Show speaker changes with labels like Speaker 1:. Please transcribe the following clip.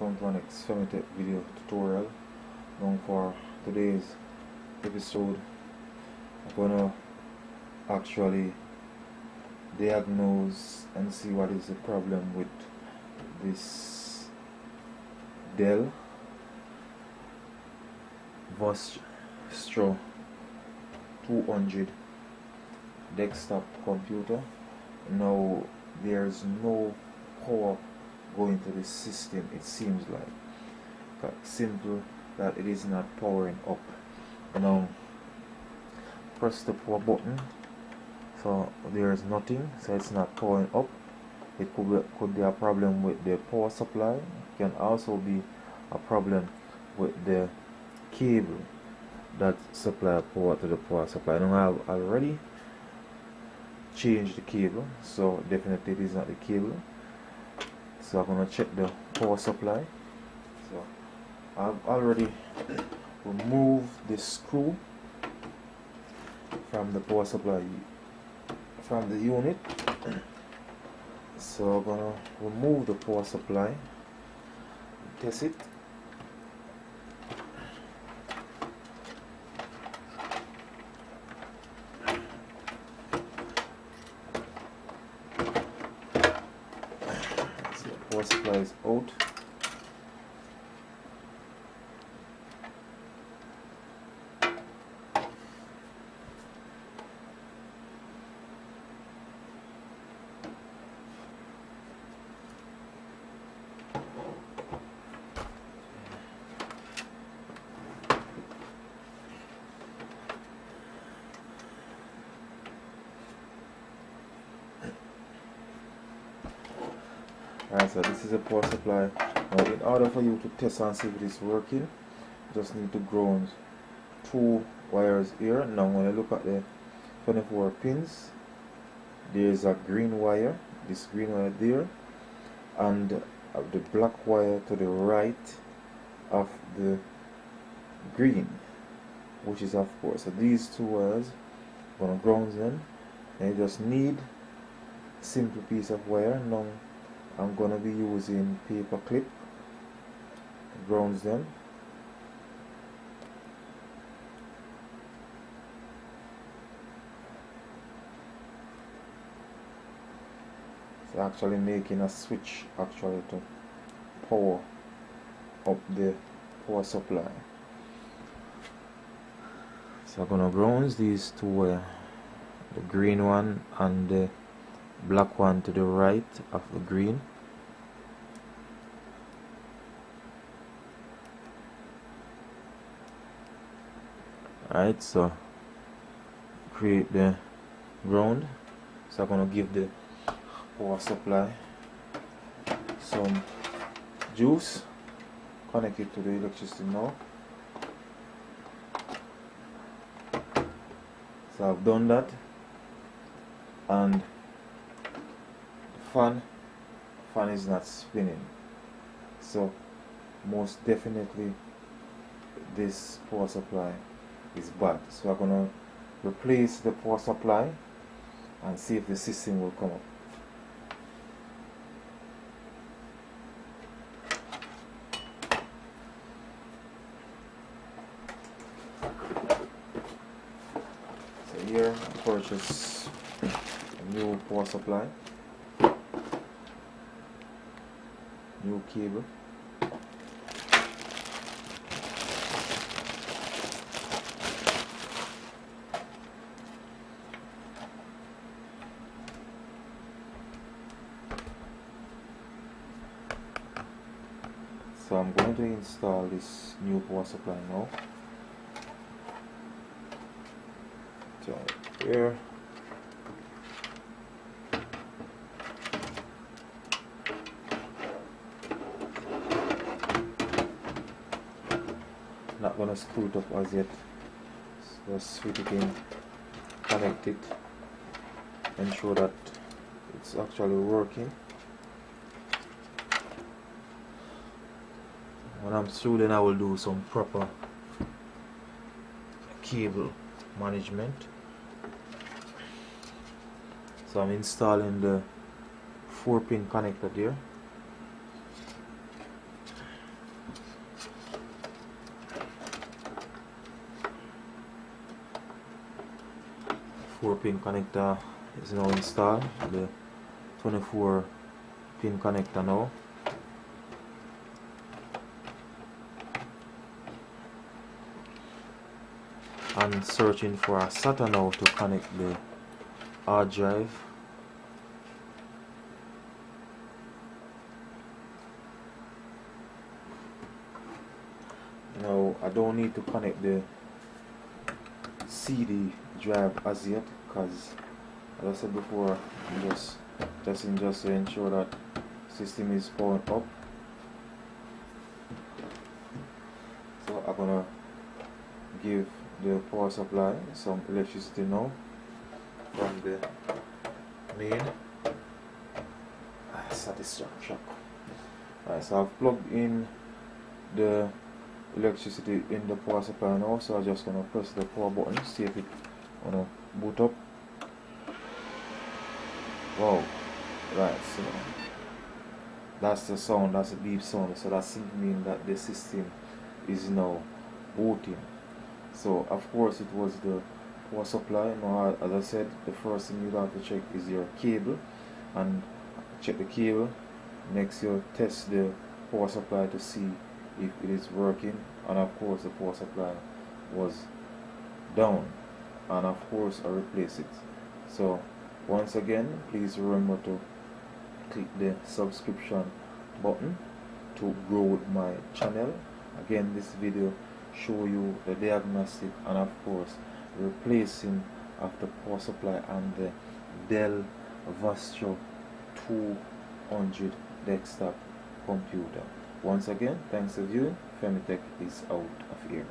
Speaker 1: welcome to our next Femitech video tutorial. Now for today's episode, I'm gonna actually diagnose and see what is the problem with this Dell Vostro 200 desktop computer. Now there's no power going to this system. It seems like simple that it is not powering up. Now press the power button, so there is nothing, so it's not powering up. It could be a problem with the power supply. It can also be a problem with the cable that supply power to the power supply. Now I've already changed the cable, so definitely it is not the cable. So I'm going to check the power supply. So I've already removed the screw from the power supply from the unit. So I'm going to remove the power supply, test it. Power supply is out. Alright, so this is a power supply. Now in order for you to test and see if it is working, you just need to ground two wires here. Now when you look at the 24 pins, there is a green wire, this green wire there, and the black wire to the right of the green, which is of course. So these two wires, I'm gonna ground them, and you just need a simple piece of wire. Now I'm gonna be using paper clip, grounds them. It's actually making a switch actually to power up the power supply. So I'm gonna ground these two, the green one and the black one to the right of the green. Alright, so create the ground. So I'm gonna give the power supply some juice, connect it to the electricity now. So I've done that, and fan is not spinning, so most definitely this power supply is bad. So I'm gonna replace the power supply and see if the system will come up. So here I purchased a new power supply, new cable. So I'm going to install this new power supply now. So here, not gonna screw it up as yet. So just fit it in, connect it, ensure that it's actually working. When I'm through, then I will do some proper cable management. So I'm installing the 4-pin connector there. 24 pin connector is now installed. The 24 pin connector now. And searching for a SATA now to connect the hard drive. Now I don't need to connect the CD drive as yet, because as I said before, just to ensure that system is powered up. So I'm gonna give the power supply some electricity now from the main. Satisfaction. Alright, so I've plugged in the electricity in the power supply now, so I'm just gonna press the power button, see if it wanna boot up. Wow, right, so that's the sound, that's the beep sound, so that simply means that the system is now booting. So of course it was the power supply. Now, as I said, the first thing you have to check is your cable, and check the cable. Next you test the power supply to see if it is working, and of course the power supply was down, and of course I replace it. So once again, please remember to click the subscription button to grow with my channel. Again, this video show you the diagnostic and of course replacing of the power supply and the Dell Vastro 200 desktop computer. Once again, thanks for viewing. Femitech is out of here.